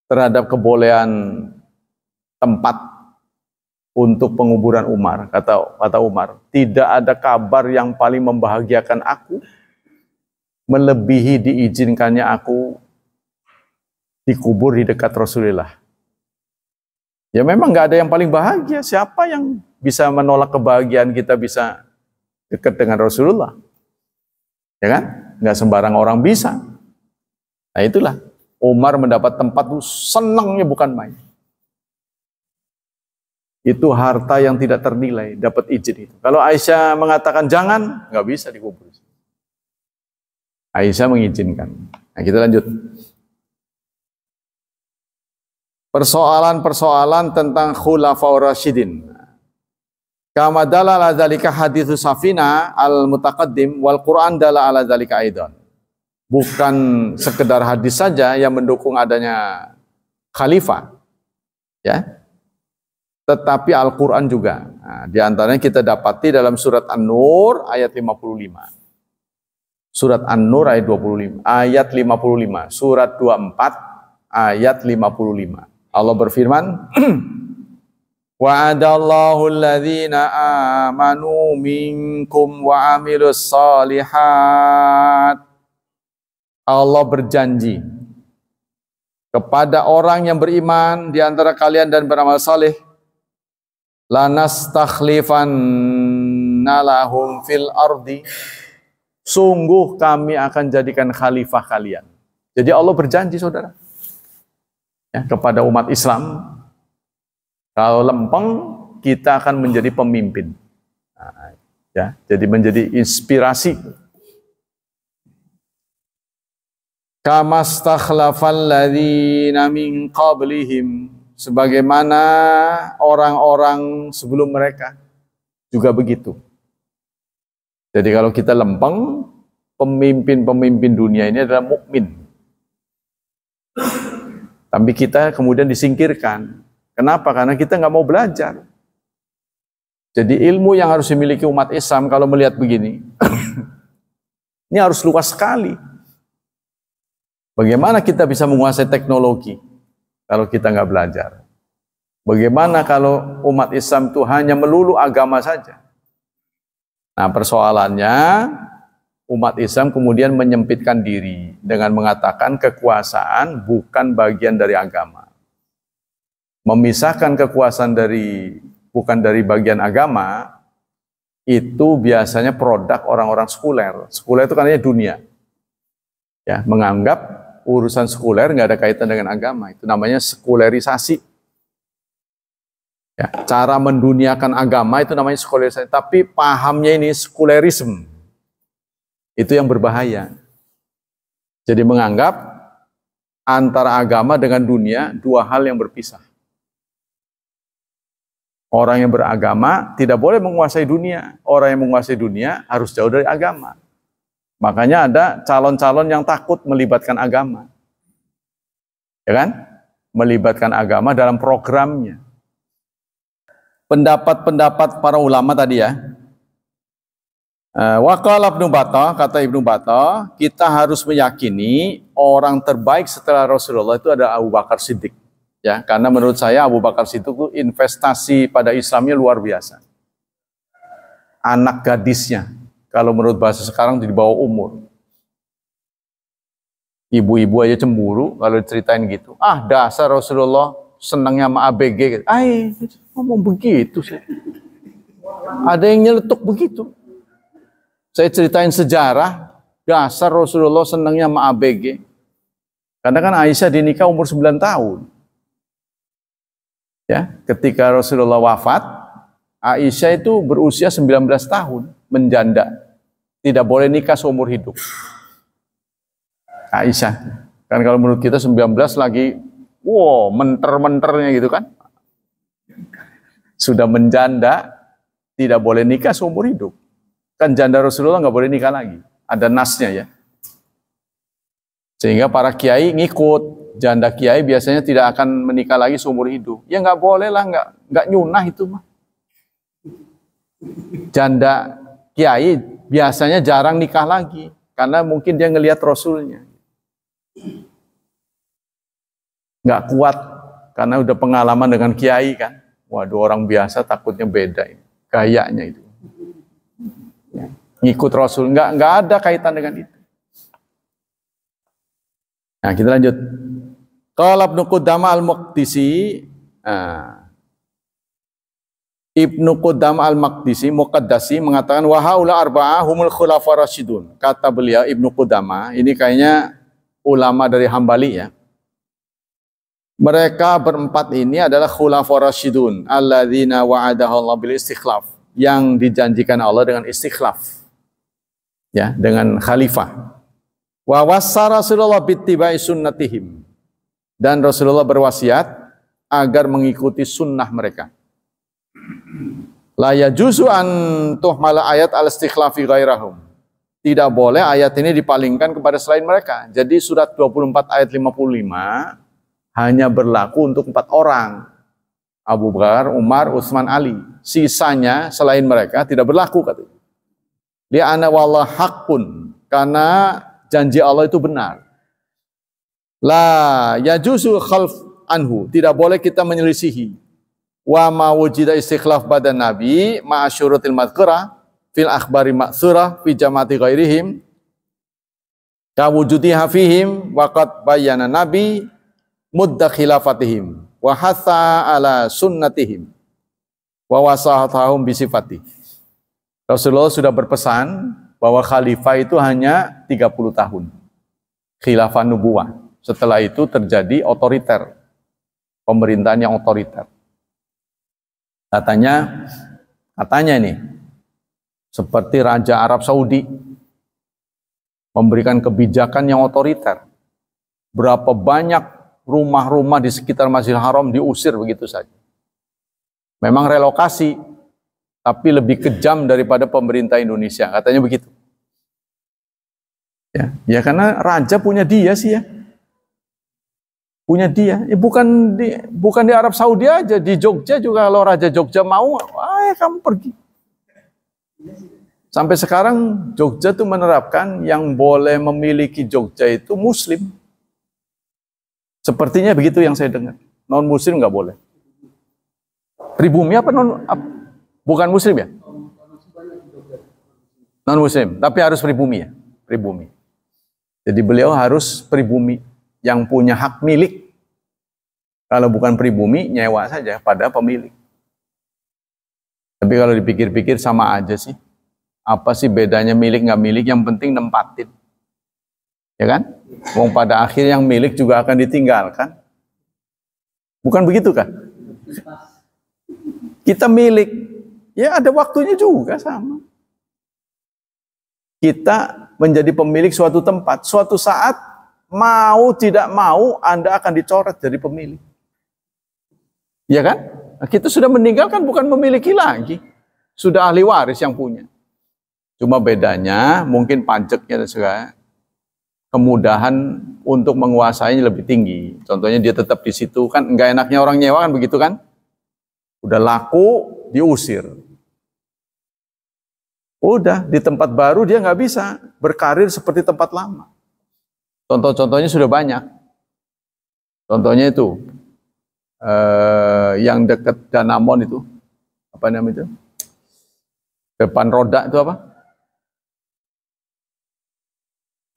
terhadap kebolehan tempat untuk penguburan Umar. Kata Umar, tidak ada kabar yang paling membahagiakan aku melebihi diizinkannya aku dikubur di dekat Rasulullah. Ya memang nggak ada yang paling bahagia. Siapa yang bisa menolak kebahagiaan kita bisa dekat dengan Rasulullah? Ya kan? Nggak sembarang orang bisa. Nah itulah, Umar mendapat tempat itu senangnya bukan main. Itu harta yang tidak ternilai, dapat izin itu. Kalau Aisyah mengatakan jangan, nggak bisa dikubur. Aisyah mengizinkan. Nah kita lanjut. Persoalan-persoalan tentang Khulafaur Rasyidin. Kama dalala dzalika haditsus Safina al-mutaqaddim wal Qur'an dala ala dzalika aidan. Bukan sekedar hadis saja yang mendukung adanya khalifah. Ya. Tetapi Al-Qur'an juga. Nah, di antaranya kita dapati dalam surat An-Nur ayat 55. Surat An-Nur ayat 25, ayat 55. Surat 24 ayat 55. Allah berfirman, wa'adallahu alladhina amanu minkum wa amilus salihat. Allah berjanji kepada orang yang beriman di antara kalian dan beramal saleh, lanastakhlifanna lahum fil ardi. Sungguh kami akan jadikan khalifah kalian. Jadi Allah berjanji, saudara, ya, kepada umat Islam, kalau lempeng kita akan menjadi pemimpin. Nah, ya, jadi menjadi inspirasi. Kamastakhlafal ladzina min qablihim, sebagaimana orang-orang sebelum mereka juga begitu. Jadi kalau kita lempeng, pemimpin-pemimpin dunia ini adalah mukmin. Tapi kita kemudian disingkirkan. Kenapa? Karena kita nggak mau belajar. Jadi ilmu yang harus dimiliki umat Islam kalau melihat begini, ini harus luas sekali. Bagaimana kita bisa menguasai teknologi kalau kita nggak belajar? Bagaimana kalau umat Islam itu hanya melulu agama saja? Nah, persoalannya umat Islam kemudian menyempitkan diri dengan mengatakan kekuasaan bukan bagian dari agama. Memisahkan kekuasaan bukan dari bagian agama, itu biasanya produk orang-orang sekuler. Sekuler itu kan dunia. Ya, menganggap urusan sekuler nggak ada kaitan dengan agama. Itu namanya sekulerisasi. Ya, cara menduniakan agama itu namanya sekulerisasi. Tapi pahamnya ini sekulerisme. Itu yang berbahaya. Jadi menganggap antara agama dengan dunia dua hal yang berpisah. Orang yang beragama tidak boleh menguasai dunia. Orang yang menguasai dunia harus jauh dari agama. Makanya ada calon-calon yang takut melibatkan agama. Ya kan? Melibatkan agama dalam programnya. Pendapat-pendapat para ulama tadi ya. Waqala Ibnu Battah, kata Ibnu Battah, kita harus meyakini orang terbaik setelah Rasulullah itu ada Abu Bakar Siddiq. Ya, karena menurut saya Abu Bakar Siddiq itu investasi pada Islamnya luar biasa. Anak gadisnya, kalau menurut bahasa sekarang di bawah umur. Ibu-ibu aja cemburu kalau diceritain gitu. Ah, dasar Rasulullah senangnya sama ABG. Ngomong begitu sih. Ada yang nyeletuk begitu. Saya ceritain sejarah, dasar Rasulullah senangnya sama ABG. Karena kan Aisyah dinikah umur 9 tahun. Ya, ketika Rasulullah wafat, Aisyah itu berusia 19 tahun, menjanda. Tidak boleh nikah seumur hidup. Aisyah. Kan kalau menurut kita 19 lagi, wow, menter-menternya gitu kan. Sudah menjanda, tidak boleh nikah seumur hidup. Kan janda Rasulullah nggak boleh nikah lagi. Ada nasnya ya. Sehingga para kiai ngikut. Janda kiai biasanya tidak akan menikah lagi seumur hidup. Ya nggak boleh lah, nggak nyunah itu mah. Janda kiai biasanya jarang nikah lagi. Karena mungkin dia ngelihat Rasulnya. Nggak kuat, karena udah pengalaman dengan kiai kan. Waduh, orang biasa takutnya beda ini. Gayanya itu. Ya. Ngikut Rasul, nggak ada kaitan dengan itu. Nah, kita lanjut. Qala Ibnu Qudamah al-Maqdisi, Ibnu Qudamah al-Maqdisi Muqaddasi mengatakan wa haula arba'ah humul khulafa rasyidun. Kata beliau Ibnu Qudamah, ini kayaknya ulama dari Hambali ya. Mereka berempat ini adalah khulafa rasyidun alladzina wa'adahallahu bil istikhlaf, yang dijanjikan Allah dengan istikhlaf. Ya, dengan khalifah. Wa wassa Rasulullah bittiba'i sunnatihim. Dan Rasulullah berwasiat agar mengikuti sunnah mereka. La yajuzu an tuhmala ayat al-istikhlafi ghairahum. Tidak boleh ayat ini dipalingkan kepada selain mereka. Jadi surat 24 ayat 55 hanya berlaku untuk 4 orang. Abu Bakar, Umar, Utsman, Ali. Sisanya selain mereka tidak berlaku katanya. Li'anna wallah haqqun, karena janji Allah itu benar. La yajuzu khalf anhu, tidak boleh kita menyelisihi. Wa ma wujida istikhlaf badan nabi ma'a syurutil madhkurah fil akhbari ma'thurah fi jama'ati ghairihim ka wujudiha fihim wa qad bayyana nabi mudda khilafatihim wa hatha ala sunnatihim wa wasahatahum bisifati. Rasulullah sudah berpesan bahwa khalifah itu hanya 30 tahun. Khilafah nubuwah. Setelah itu terjadi otoriter. Pemerintahan yang otoriter. Katanya ini seperti Raja Arab Saudi memberikan kebijakan yang otoriter. Berapa banyak rumah-rumah di sekitar Masjidil Haram diusir begitu saja. Memang relokasi, tapi lebih kejam daripada pemerintah Indonesia, katanya begitu. Ya karena raja punya dia sih ya. Punya dia. Bukan di Arab Saudi aja, di Jogja juga kalau Raja Jogja mau, kamu pergi. Sampai sekarang Jogja tuh menerapkan yang boleh memiliki Jogja itu Muslim. Sepertinya begitu yang saya dengar. Non Muslim nggak boleh. Pribumi apa bukan Muslim ya? Non Muslim, tapi harus pribumi ya, pribumi. Jadi beliau harus pribumi yang punya hak milik. Kalau bukan pribumi, nyewa saja pada pemilik. Tapi kalau dipikir-pikir sama aja sih. Apa sih bedanya milik nggak milik? Yang penting nempatin. Ya kan? Wong pada akhir yang milik juga akan ditinggalkan. Bukan begitu kan? Kita milik. Ya ada waktunya juga sama. Kita menjadi pemilik suatu tempat. Suatu saat mau tidak mau Anda akan dicoret dari pemilik. Ya kan? Nah, kita sudah meninggalkan bukan memiliki lagi. Sudah ahli waris yang punya. Cuma bedanya mungkin pajaknya dan segala kemudahan untuk menguasainya lebih tinggi. Contohnya dia tetap di situ kan enggak enaknya orang nyewa kan begitu kan? Udah laku diusir. Udah di tempat baru dia nggak bisa berkarir seperti tempat lama. Contoh-contohnya sudah banyak. Contohnya itu yang dekat Danamon itu apa namanya itu? Depan Roda itu apa?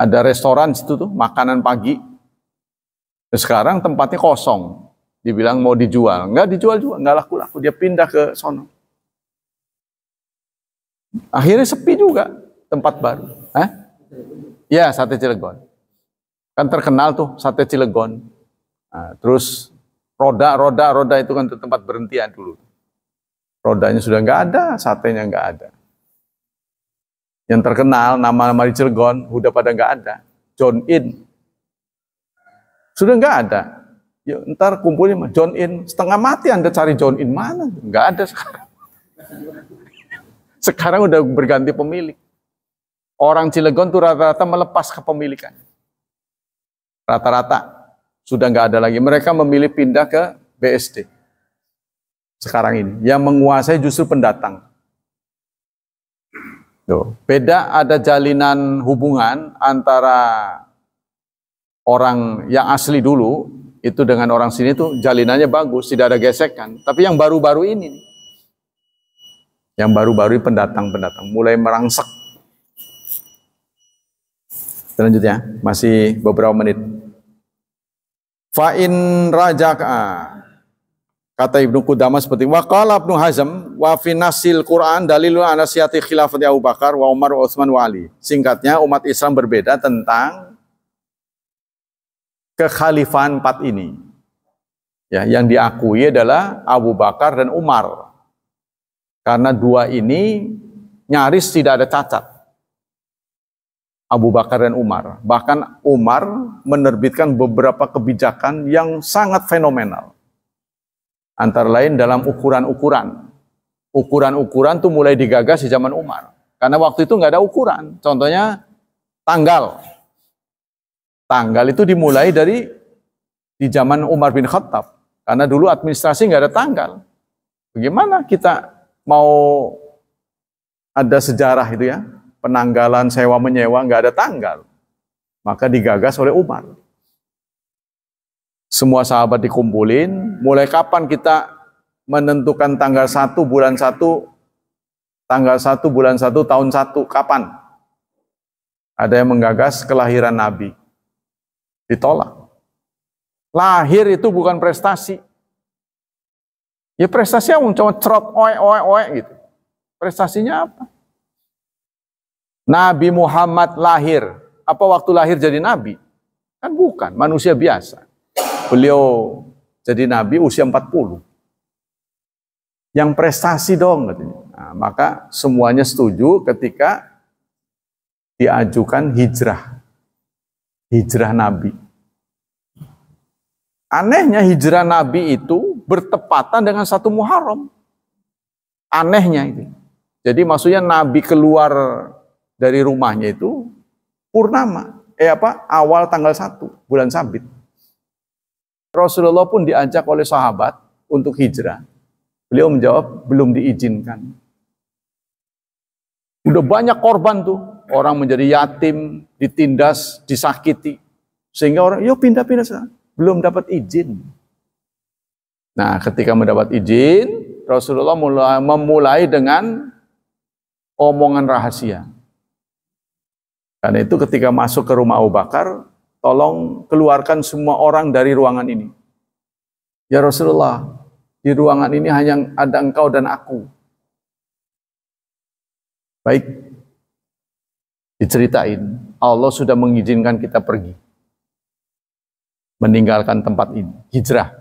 Ada restoran situ tuh, makanan pagi. Sekarang tempatnya kosong. Dibilang mau dijual. Enggak dijual juga, enggak laku-laku. Dia pindah ke sono. Akhirnya sepi juga tempat baru. Ya, sate Cilegon. Kan terkenal tuh sate Cilegon. Nah, terus roda itu kan tempat berhentian dulu. Rodanya sudah enggak ada, satenya enggak ada. Yang terkenal nama-nama di Cilegon udah pada enggak ada. John In. Sudah enggak ada. Ya, ntar kumpulin John In. Setengah mati Anda cari John In mana? Enggak ada sekarang. Sekarang udah berganti pemilik. Orang Cilegon tuh rata-rata melepas kepemilikan. Rata-rata sudah nggak ada lagi. Mereka memilih pindah ke BSD. Sekarang ini yang menguasai justru pendatang. Tuh, beda ada jalinan hubungan antara orang yang asli dulu itu dengan orang sini tuh jalinannya bagus, tidak ada gesekan. Tapi yang baru-baru ini, yang baru-baru pendatang-pendatang mulai merangsek. Selanjutnya, masih beberapa menit. Fa'in rajaka, kata Ibnu Qudamah seperti waqala Ibnu Hazm wa fi nasil Quran dalilun ala siyati khilafati Abu Bakar wa Umar wa Utsman wa Ali. Singkatnya, umat Islam berbeda tentang kekhalifahan 4 ini. Ya, yang diakui adalah Abu Bakar dan Umar. Karena 2 ini nyaris tidak ada cacat. Abu Bakar dan Umar. Bahkan Umar menerbitkan beberapa kebijakan yang sangat fenomenal. Antara lain dalam ukuran-ukuran. Ukuran-ukuran itu mulai digagas di zaman Umar. Karena waktu itu nggak ada ukuran. Contohnya tanggal. Tanggal itu dimulai dari di zaman Umar bin Khattab. Karena dulu administrasi nggak ada tanggal. Bagaimana kita mau ada sejarah itu ya? Penanggalan sewa-menyewa nggak ada tanggal. Maka digagas oleh Umar. Semua sahabat dikumpulin, mulai kapan kita menentukan tanggal 1 bulan 1, tanggal 1 bulan 1 tahun 1, kapan? Ada yang menggagas kelahiran Nabi. Ditolak. Lahir itu bukan prestasi. Ya prestasi yang cuma cerot, oe gitu. Prestasinya apa? Nabi Muhammad lahir. Apa waktu lahir jadi nabi? Kan bukan, manusia biasa. Beliau jadi nabi usia 40. Yang prestasi dong katanya. Nah, maka semuanya setuju ketika diajukan hijrah. Hijrah nabi. Anehnya hijrah nabi itu bertepatan dengan 1 Muharram. Anehnya itu. Jadi maksudnya nabi keluar dari rumahnya itu purnama, awal tanggal 1 bulan Sabit. Rasulullah pun diajak oleh sahabat untuk hijrah. Beliau menjawab belum diizinkan. Udah banyak korban tuh, orang menjadi yatim, ditindas, disakiti, sehingga orang yuk pindah-pindah sana. Belum dapat izin. Nah, ketika mendapat izin, Rasulullah memulai dengan omongan rahasia. Karena itu ketika masuk ke rumah Abu Bakar, tolong keluarkan semua orang dari ruangan ini. Ya Rasulullah, di ruangan ini hanya ada engkau dan aku. Baik, diceritain, Allah sudah mengizinkan kita pergi. Meninggalkan tempat ini, hijrah.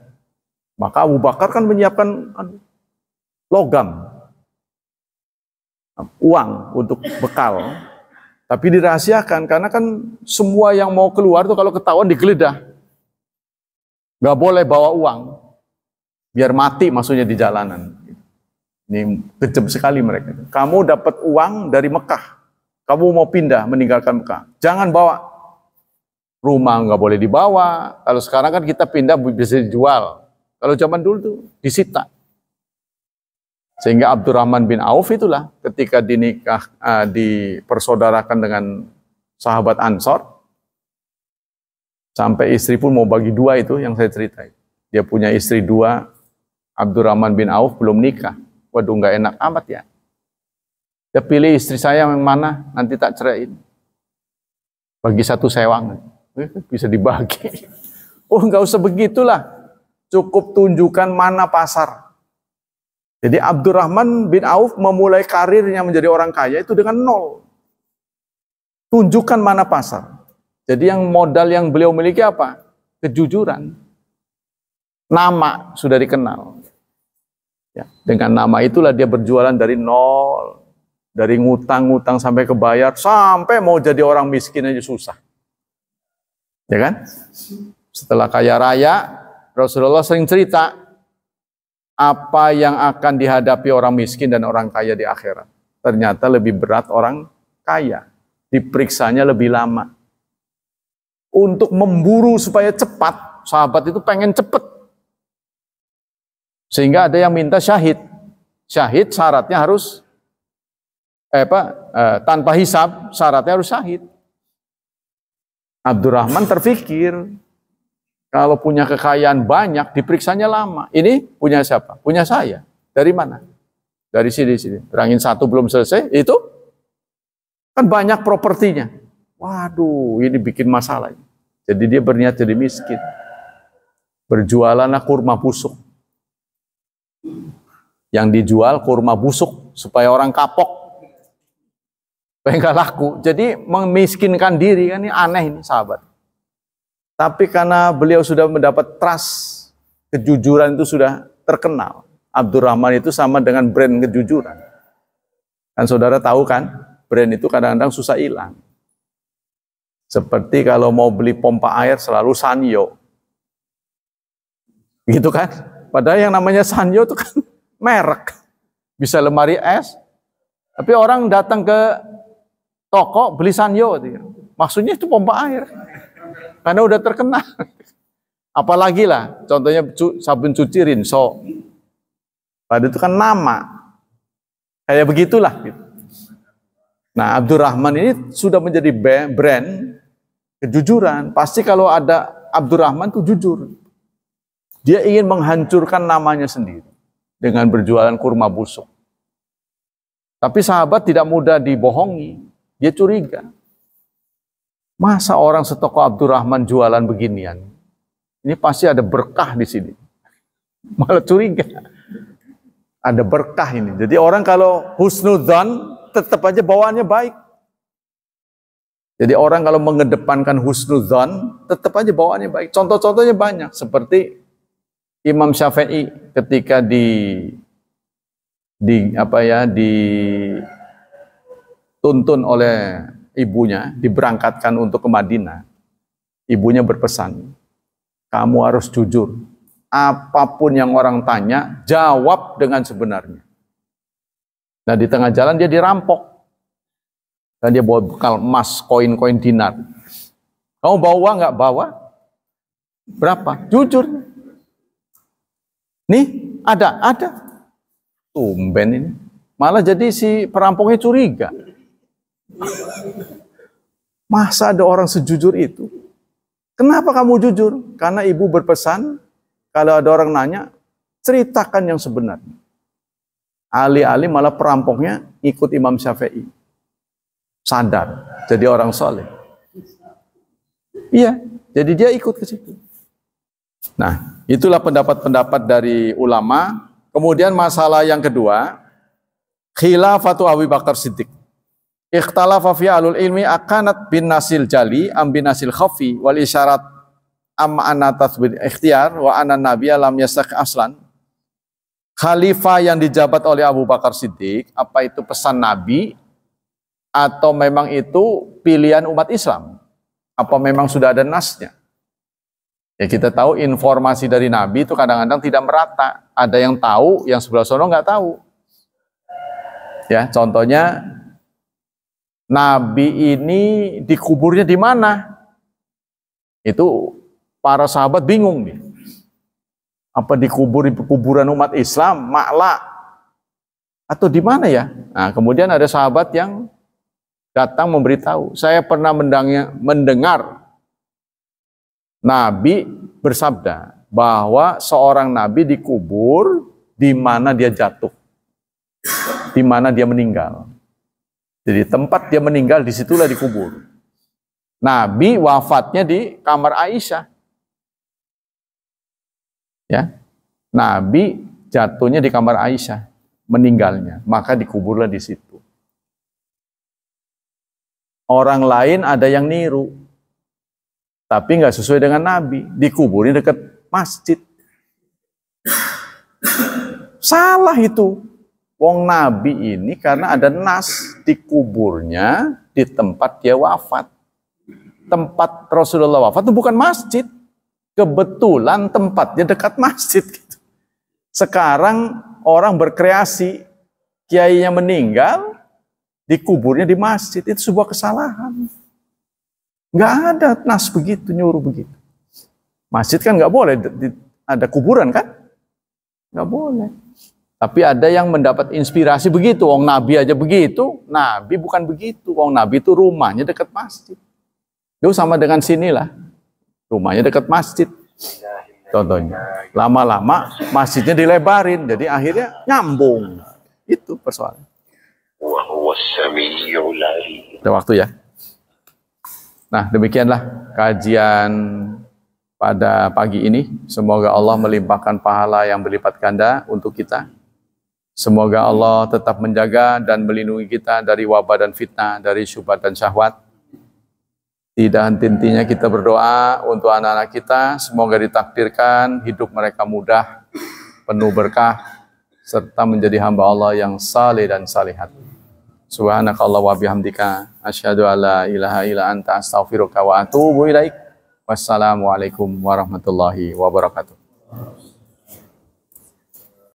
Maka Abu Bakar kan menyiapkan logam, uang untuk bekal. Tapi dirahasiakan, karena kan semua yang mau keluar tuh kalau ketahuan digeledah. Gak boleh bawa uang. Biar mati maksudnya di jalanan. Ini kejam sekali mereka. Kamu dapat uang dari Mekah. Kamu mau pindah, meninggalkan Mekah. Jangan bawa. Rumah gak boleh dibawa. Kalau sekarang kan kita pindah bisa dijual. Kalau zaman dulu tuh disita. Sehingga Abdurrahman bin Auf itulah ketika dipersaudarakan dengan sahabat Ansor, sampai istri pun mau bagi 2 itu yang saya ceritain. Dia punya istri 2, Abdurrahman bin Auf belum nikah. Waduh nggak enak amat ya. Dia pilih istri saya yang mana, nanti tak ceraiin. Bagi 1 sewang. Bisa dibagi. Oh nggak usah begitulah. Cukup tunjukkan mana pasar. Jadi Abdurrahman bin Auf memulai karirnya menjadi orang kaya itu dengan 0. Tunjukkan mana pasar. Jadi yang modal yang beliau miliki apa? Kejujuran. Nama sudah dikenal. Ya, dengan nama itulah dia berjualan dari 0. Dari ngutang-ngutang sampai kebayar. Sampai mau jadi orang miskin aja susah. Ya kan? Setelah kaya raya, Rasulullah sering cerita apa yang akan dihadapi orang miskin dan orang kaya di akhirat. Ternyata lebih berat orang kaya. Diperiksanya lebih lama. Untuk memburu supaya cepat, sahabat itu pengen cepat. Sehingga ada yang minta syahid. Syahid syaratnya harus tanpa hisab, syaratnya harus syahid. Abdurrahman terfikir, Kalau punya kekayaan banyak, diperiksanya lama. Ini punya siapa? Punya saya. Dari mana? Dari sini. Terangin satu belum selesai, itu kan banyak propertinya. Waduh, ini bikin masalah. Jadi dia berniat jadi miskin. Berjualanlah kurma busuk. Yang dijual kurma busuk, supaya orang kapok. Supaya nggak laku. Jadi memiskinkan diri, kan ini aneh ini sahabat. Tapi karena beliau sudah mendapat trust, kejujuran itu sudah terkenal. Abdurrahman itu sama dengan brand kejujuran. Kan saudara tahu kan, brand itu kadang-kadang susah hilang. Seperti kalau mau beli pompa air selalu Sanyo. Gitu kan? Padahal yang namanya Sanyo itu kan merek. Bisa lemari es. Tapi orang datang ke toko beli Sanyo. Maksudnya itu pompa air. Karena udah terkenal. Apalagi lah, contohnya sabun cuci Rinso. Padahal itu kan nama. Kayak begitulah. Gitu. Nah, Abdurrahman ini sudah menjadi brand kejujuran. Pasti kalau ada Abdurrahman itu jujur. Dia ingin menghancurkan namanya sendiri dengan berjualan kurma busuk. Tapi sahabat tidak mudah dibohongi. Dia curiga. Masa orang setoko Abdurrahman jualan beginian? Ini pasti ada berkah di sini. Malah curiga. Ada berkah ini. Jadi orang kalau husnudzon tetap aja bawaannya baik. Jadi orang kalau mengedepankan husnudzon tetap aja bawaannya baik. Contoh-contohnya banyak. Seperti Imam Syafi'i ketika dituntun oleh ibunya, diberangkatkan untuk ke Madinah. Ibunya berpesan, kamu harus jujur. Apapun yang orang tanya, jawab dengan sebenarnya. Nah, di tengah jalan dia dirampok. Dan dia bawa bekal emas, koin-koin dinar. Kamu bawa uang nggak? Bawa. Berapa? Jujur. Nih, ada. Tumben ini. Malah jadi si perampoknya curiga. Masa ada orang sejujur itu? Kenapa kamu jujur? Karena ibu berpesan, kalau ada orang nanya, ceritakan yang sebenarnya. Alih-alih malah perampoknya ikut Imam Syafi'i. Sadar, jadi orang soleh. Iya, jadi dia ikut ke situ. Nah, itulah pendapat-pendapat dari ulama. Kemudian masalah yang kedua, khilafatu Abu Bakar Siddiq. Ikhtalafa fi alul ilmi akanat bin nasil jali am bin nasil khafi wal isyarat am anna tathbit ikhtiyar wa anna nabiyya lam yastaq aslan. Khalifah yang dijabat oleh Abu Bakar Siddiq, apa itu pesan Nabi atau memang itu pilihan umat Islam? Apa memang sudah ada nasnya? Ya kita tahu informasi dari Nabi itu kadang-kadang tidak merata. Ada yang tahu, yang sebelah sono nggak tahu. Ya, contohnya Nabi ini dikuburnya di mana? Itu para sahabat bingung nih. Apa dikubur di kuburan umat Islam, Ma'la, atau di mana ya? Nah, kemudian ada sahabat yang datang memberitahu, saya pernah mendengar Nabi bersabda bahwa seorang Nabi dikubur di mana dia jatuh, di mana dia meninggal. Jadi tempat dia meninggal disitulah dikubur. Nabi wafatnya di kamar Aisyah. Ya, Nabi jatuhnya di kamar Aisyah, meninggalnya, maka dikuburlah di situ. Orang lain ada yang niru, tapi nggak sesuai dengan Nabi, dikuburnya dekat masjid. Salah itu. Wong Nabi ini karena ada nas dikuburnya di tempat dia wafat. Tempat Rasulullah wafat itu bukan masjid. Kebetulan tempatnya dekat masjid. Gitu. Sekarang orang berkreasi, kiainya meninggal, dikuburnya di masjid. Itu sebuah kesalahan. Nggak ada nas begitu, nyuruh begitu. Masjid kan nggak boleh, ada kuburan kan? Nggak boleh. Tapi ada yang mendapat inspirasi begitu. Wong Nabi aja begitu. Nabi bukan begitu. Wong Nabi itu rumahnya dekat masjid. Itu sama dengan sinilah. Rumahnya dekat masjid. Contohnya, lama-lama masjidnya dilebarin, jadi akhirnya nyambung. Itu persoalan. Ada waktu ya. Nah, demikianlah kajian pada pagi ini. Semoga Allah melimpahkan pahala yang berlipat ganda untuk kita. Semoga Allah tetap menjaga dan melindungi kita dari wabah dan fitnah, dari syubhat dan syahwat. Tidak henti-hentinya kita berdoa untuk anak-anak kita, semoga ditakdirkan hidup mereka mudah, penuh berkah, serta menjadi hamba Allah yang saleh dan salihat. Subhanakallah wa bihamdika, asyhadu an la ilaha illa anta astaghfiruka wa atubu ilaik. Wassalamualaikum warahmatullahi wabarakatuh.